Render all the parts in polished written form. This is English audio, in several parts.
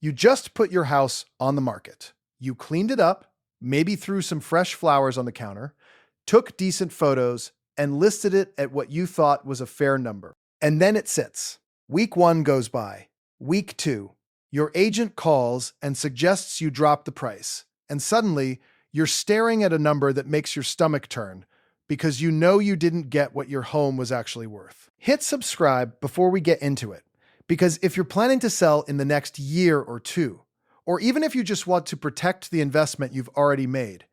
You just put your house on the market. You cleaned it up, maybe threw some fresh flowers on the counter, took decent photos, and listed it at what you thought was a fair number. And then it sits. Week 1 goes by. Week 2. Your agent calls and suggests you drop the price. And suddenly, you're staring at a number that makes your stomach turn because you know you didn't get what your home was actually worth. Hit subscribe before we get into it, because if you're planning to sell in the next year or two, or even if you just want to protect the investment you've already made,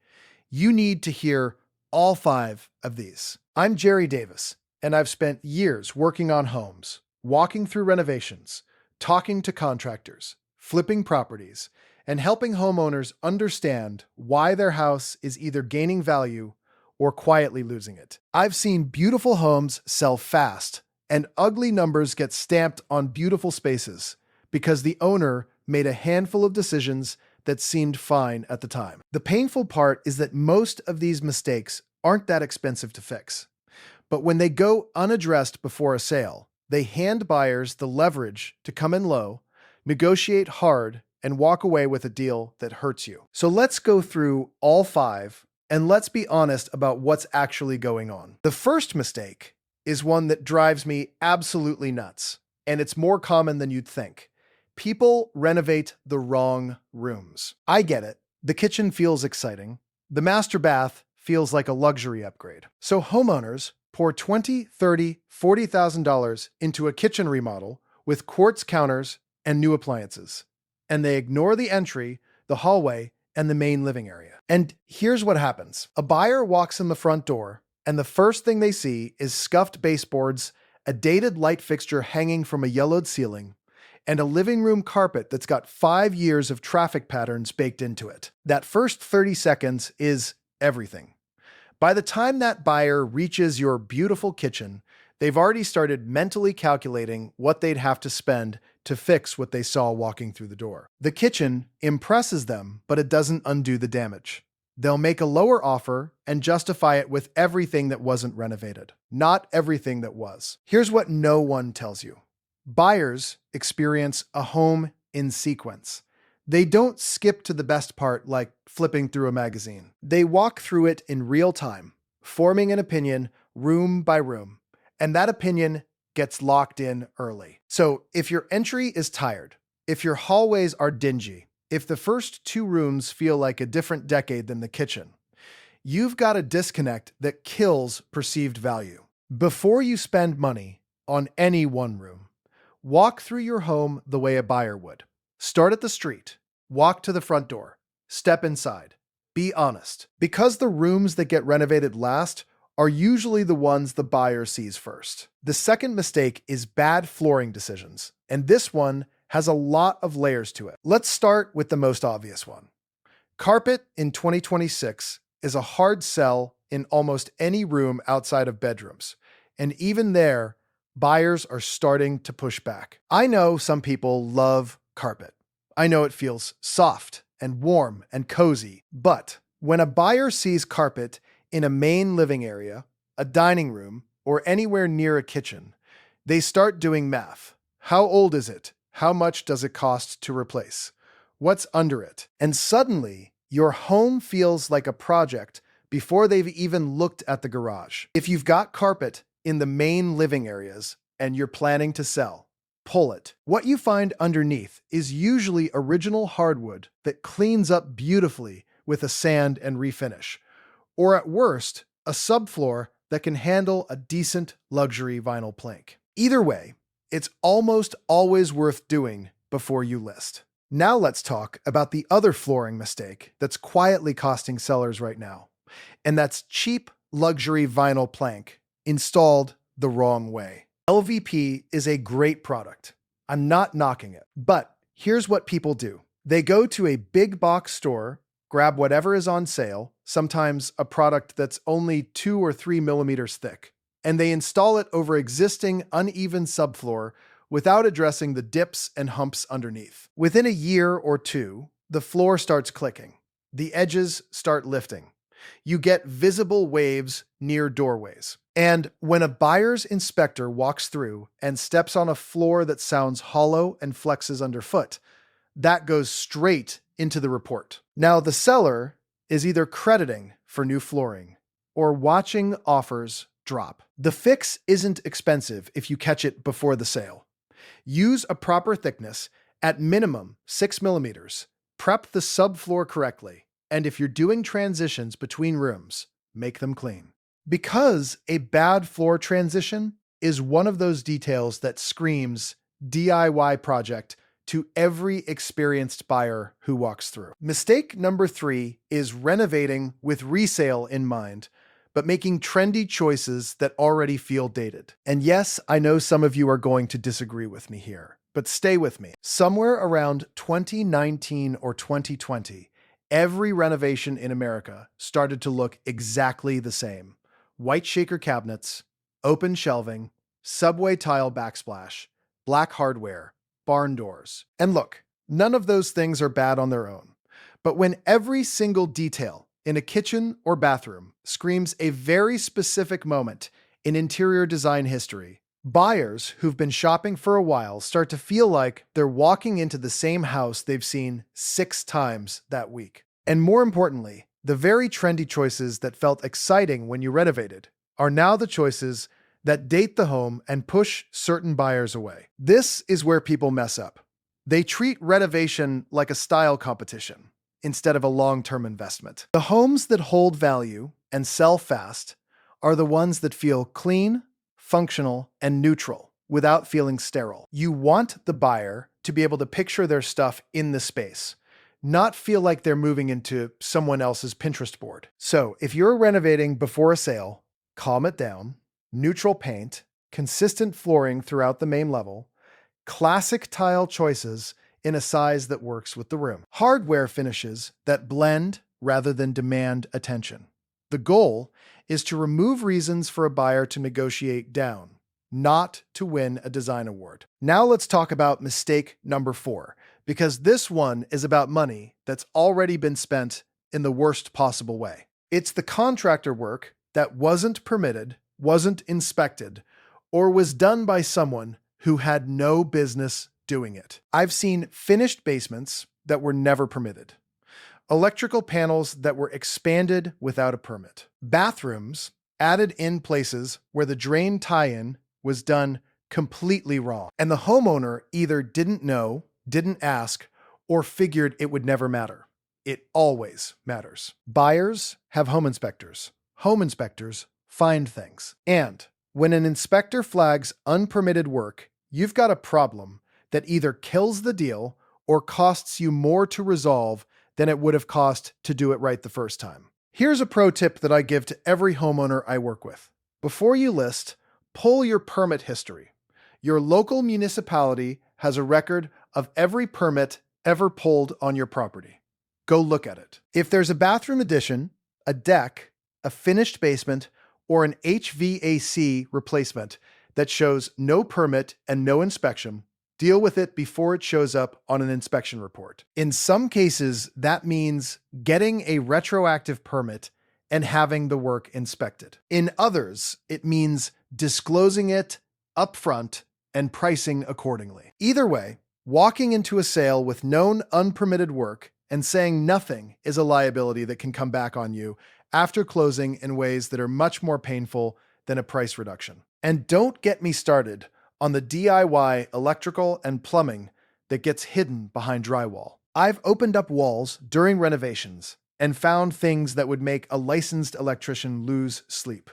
you need to hear all 5 of these. I'm Jerry Davis, and I've spent years working on homes, walking through renovations, talking to contractors, flipping properties, and helping homeowners understand why their house is either gaining value or quietly losing it. I've seen beautiful homes sell fast and ugly numbers get stamped on beautiful spaces because the owner made a handful of decisions that seemed fine at the time. The painful part is that most of these mistakes aren't that expensive to fix. But when they go unaddressed before a sale, they hand buyers the leverage to come in low, negotiate hard, and walk away with a deal that hurts you. So let's go through all 5, and let's be honest about what's actually going on. The first mistake is one that drives me absolutely nuts, and it's more common than you'd think. People renovate the wrong rooms. I get it. The kitchen feels exciting. The master bath feels like a luxury upgrade. So homeowners pour $20,000, $30,000, $40,000 into a kitchen remodel with quartz counters and new appliances. And they ignore the entry, the hallway, and the main living area. And here's what happens. A buyer walks in the front door, and the first thing they see is scuffed baseboards, a dated light fixture hanging from a yellowed ceiling, and a living room carpet that's got 5 years of traffic patterns baked into it. That first 30 seconds is everything. By the time that buyer reaches your beautiful kitchen, they've already started mentally calculating what they'd have to spend to fix what they saw walking through the door. The kitchen impresses them, but it doesn't undo the damage. They'll make a lower offer and justify it with everything that wasn't renovated, not everything that was. Here's what no one tells you. Buyers experience a home in sequence. They don't skip to the best part like flipping through a magazine. They walk through it in real time, forming an opinion room by room, and that opinion gets locked in early. So if your entry is tired, if your hallways are dingy, if the first 2 rooms feel like a different decade than the kitchen, you've got a disconnect that kills perceived value. Before you spend money on any one room, walk through your home the way a buyer would. Start at the street, walk to the front door, step inside, be honest. Because the rooms that get renovated last are usually the ones the buyer sees first. The second mistake is bad flooring decisions, and this one has a lot of layers to it. Let's start with the most obvious one. Carpet in 2026 is a hard sell in almost any room outside of bedrooms, and even there, buyers are starting to push back. I know some people love carpet. I know it feels soft and warm and cozy, but when a buyer sees carpet in a main living area, a dining room, or anywhere near a kitchen, they start doing math. How old is it? How much does it cost to replace? What's under it? And suddenly, your home feels like a project before they've even looked at the garage. If you've got carpet in the main living areas and you're planning to sell, pull it. What you find underneath is usually original hardwood that cleans up beautifully with a sand and refinish, or at worst, a subfloor that can handle a decent luxury vinyl plank. Either way, it's almost always worth doing before you list. Now let's talk about the other flooring mistake that's quietly costing sellers right now, and that's cheap luxury vinyl plank installed the wrong way. LVP is a great product. I'm not knocking it, but here's what people do. They go to a big box store, grab whatever is on sale, sometimes a product that's only 2 or 3 millimeters thick, and they install it over existing uneven subfloor without addressing the dips and humps underneath. Within a year or two, the floor starts clicking. The edges start lifting. You get visible waves near doorways. And when a buyer's inspector walks through and steps on a floor that sounds hollow and flexes underfoot, that goes straight into the report. Now, the seller is either crediting for new flooring or watching offers drop. The fix isn't expensive if you catch it before the sale. Use a proper thickness, at minimum 6 millimeters. Prep the subfloor correctly, and if you're doing transitions between rooms, make them clean. Because a bad floor transition is one of those details that screams DIY project to every experienced buyer who walks through. Mistake number 3 is renovating with resale in mind, but making trendy choices that already feel dated. And yes, I know some of you are going to disagree with me here, but stay with me. Somewhere around 2019 or 2020, every renovation in America started to look exactly the same. White shaker cabinets, open shelving, subway tile backsplash, black hardware, barn doors. And look, none of those things are bad on their own. But when every single detail in a kitchen or bathroom screams a very specific moment in interior design history, buyers who've been shopping for a while start to feel like they're walking into the same house they've seen 6 times that week. And more importantly, the very trendy choices that felt exciting when you renovated are now the choices that date the home and push certain buyers away. This is where people mess up. They treat renovation like a style competition instead of a long-term investment. The homes that hold value and sell fast are the ones that feel clean, functional, and neutral without feeling sterile. You want the buyer to be able to picture their stuff in the space, not feel like they're moving into someone else's Pinterest board. So if you're renovating before a sale, calm it down. Neutral paint, consistent flooring throughout the main level, classic tile choices in a size that works with the room, hardware finishes that blend rather than demand attention. The goal is to remove reasons for a buyer to negotiate down, not to win a design award. Now let's talk about mistake number 4, because this one is about money that's already been spent in the worst possible way. It's the contractor work that wasn't permitted, wasn't inspected, or was done by someone who had no business doing it. I've seen finished basements that were never permitted, electrical panels that were expanded without a permit, bathrooms added in places where the drain tie-in was done completely wrong, and the homeowner either didn't know, didn't ask, or figured it would never matter. It always matters. Buyers have home inspectors. Home inspectors find things. And when an inspector flags unpermitted work, you've got a problem that either kills the deal or costs you more to resolve than it would have cost to do it right the first time. Here's a pro tip that I give to every homeowner I work with. Before you list, pull your permit history. Your local municipality has a record of every permit ever pulled on your property. Go look at it. If there's a bathroom addition, a deck, a finished basement, or an HVAC replacement that shows no permit and no inspection, deal with it before it shows up on an inspection report. In some cases, that means getting a retroactive permit and having the work inspected. In others, it means disclosing it upfront and pricing accordingly. Either way, walking into a sale with known unpermitted work and saying nothing is a liability that can come back on you after closing in ways that are much more painful than a price reduction. And don't get me started on the DIY electrical and plumbing that gets hidden behind drywall. I've opened up walls during renovations and found things that would make a licensed electrician lose sleep.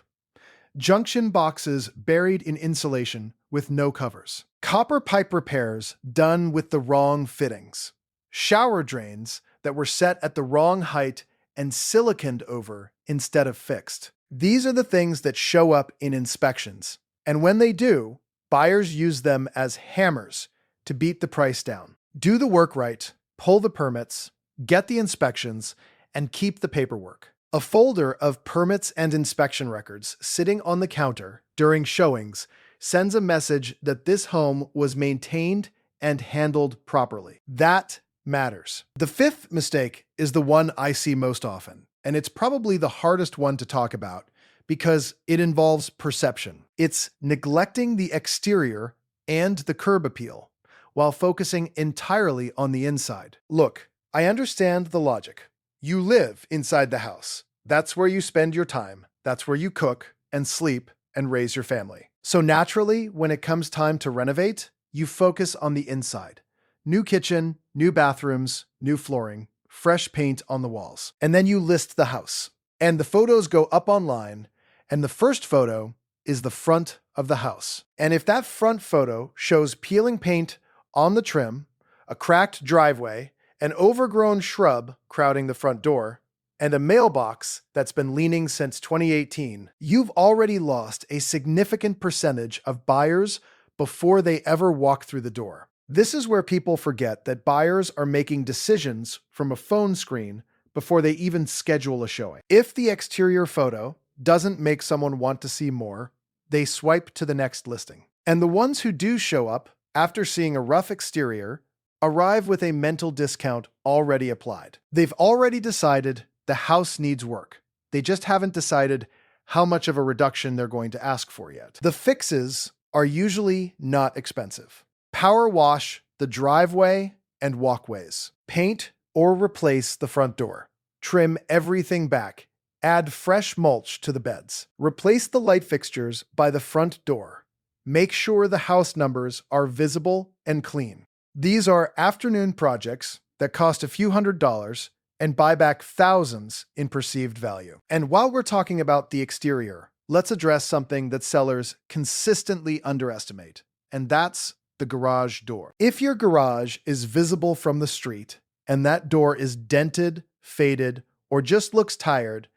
Junction boxes buried in insulation with no covers. Copper pipe repairs done with the wrong fittings. Shower drains that were set at the wrong height and siliconed over instead of fixed. These are the things that show up in inspections. And when they do, buyers use them as hammers to beat the price down. Do the work right, pull the permits, get the inspections, and keep the paperwork. A folder of permits and inspection records sitting on the counter during showings sends a message that this home was maintained and handled properly. That matters. The 5th mistake is the one I see most often, and it's probably the hardest one to talk about because it involves perception. It's neglecting the exterior and the curb appeal while focusing entirely on the inside. Look, I understand the logic. You live inside the house. That's where you spend your time. That's where you cook and sleep and raise your family. So naturally, when it comes time to renovate, you focus on the inside. New kitchen, new bathrooms, new flooring, fresh paint on the walls. And then you list the house. And the photos go up online, and the first photo is the front of the house. And if that front photo shows peeling paint on the trim, a cracked driveway, an overgrown shrub crowding the front door, and a mailbox that's been leaning since 2018, you've already lost a significant percentage of buyers before they ever walk through the door. This is where people forget that buyers are making decisions from a phone screen before they even schedule a showing. If the exterior photo doesn't make someone want to see more, they swipe to the next listing. And the ones who do show up after seeing a rough exterior arrive with a mental discount already applied. They've already decided the house needs work. They just haven't decided how much of a reduction they're going to ask for yet. The fixes are usually not expensive. Power wash the driveway and walkways. Paint or replace the front door. Trim everything back. Add fresh mulch to the beds. Replace the light fixtures by the front door. Make sure the house numbers are visible and clean. These are afternoon projects that cost a few $100s and buy back thousands in perceived value. And while we're talking about the exterior, let's address something that sellers consistently underestimate, and that's the garage door. If your garage is visible from the street and that door is dented, faded, or just looks tired,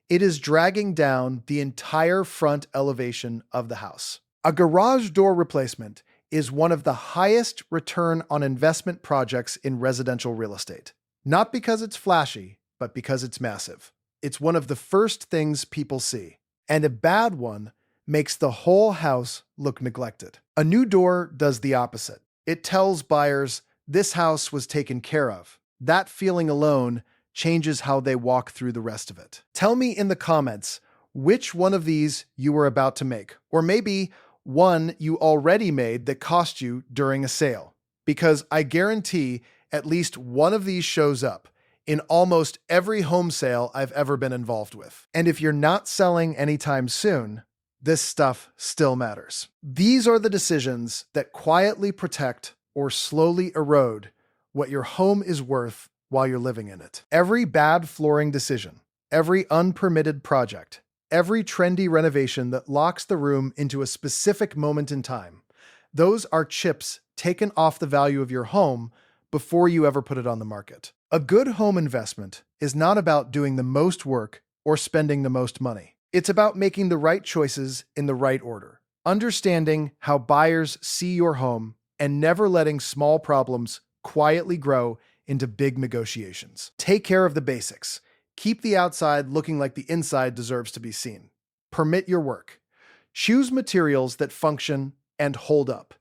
it is dragging down the entire front elevation of the house. A garage door replacement is one of the highest return on investment projects in residential real estate. Not because it's flashy, but because it's massive. It's one of the first things people see, and a bad one makes the whole house look neglected. A new door does the opposite. It tells buyers this house was taken care of. That feeling alone changes how they walk through the rest of it. Tell me in the comments which one of these you were about to make, or maybe one you already made that cost you during a sale, because I guarantee at least one of these shows up in almost every home sale I've ever been involved with. And if you're not selling anytime soon, this stuff still matters. These are the decisions that quietly protect or slowly erode what your home is worth while you're living in it. Every bad flooring decision, every unpermitted project, every trendy renovation that locks the room into a specific moment in time, those are chips taken off the value of your home before you ever put it on the market. A good home investment is not about doing the most work or spending the most money. It's about making the right choices in the right order, understanding how buyers see your home, and never letting small problems quietly grow into big negotiations. Take care of the basics. Keep the outside looking like the inside deserves to be seen. Permit your work. Choose materials that function and hold up.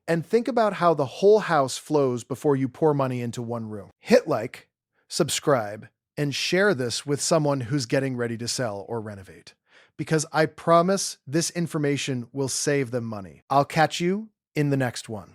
And think about how the whole house flows before you pour money into one room. Hit like, subscribe, and share this with someone who's getting ready to sell or renovate, because I promise this information will save them money. I'll catch you in the next one.